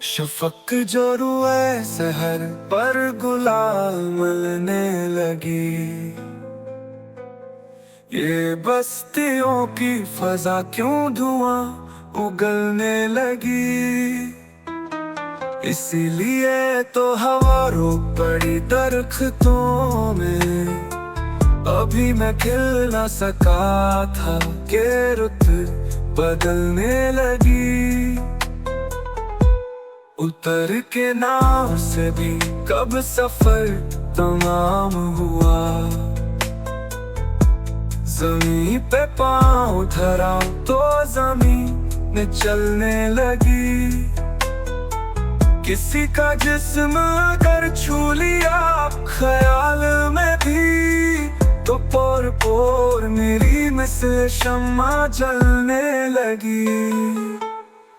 शफक जो रुए सहर पर गुलाल मिलने लगी। ये बस्तियों की फजा क्यों धुआं उगलने लगी। इसीलिए तो हवा रोक पड़ी दरख्तों में। अभी मैं खिल न सका था कि रुत बदलने लगी। उतर के नाव से भी कब सफर तमाम हुआ। जमीन पे पाँव धरा तो जमीन चलने लगी। किसी का जिस्म अगर छू लिया ख्याल में भी, तो पोर पोर मेरी मिसल शम्मा जलने लगी।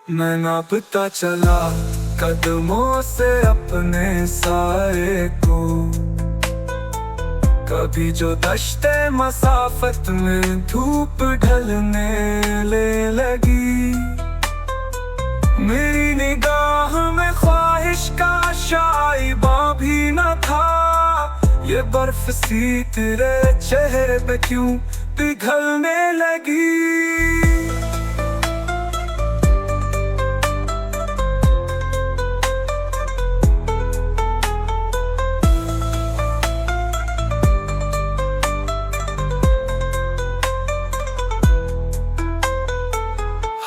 मैं नापता चला कदमों से अपने साए को। कभी जो दश्ते मसाफत में धूप ढलने लगी। मेरी निगाह में ख्वाहिश का शाइबा भी न था। ये बर्फ सी तेरे चेहरे पे क्यों पिघलने लगी।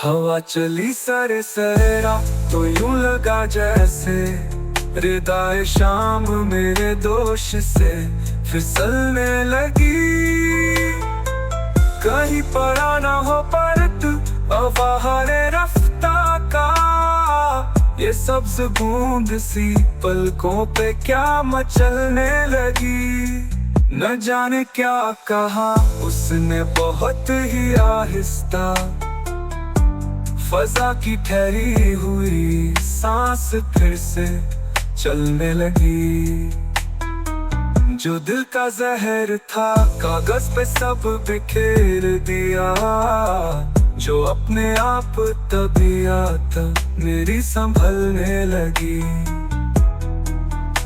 हवा चली सरे सरेरा तो यूं लगा जैसे रिदाए शाम मेरे दोष से फिसलने लगी। कहीं पड़ा ना हो परत अवाहरे रफ्ता का। ये सब्ज बूंद सी पलकों पे क्या मचलने लगी। न जाने क्या कहा उसने बहुत ही आहिस्ता। फजा की ठहरी हुई सांस फिर से चलने लगी। जो दिल का जहर था कागज पे सब बिखेर दिया। जो अपने आप तबीयत मेरी संभलने लगी।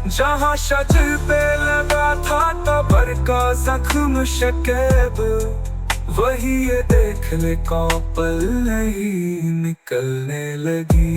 जहाँ शजर पे लगा था तबर का जख्म शकेब, वही ये देख ले कौन पल नहीं निकलने लगी।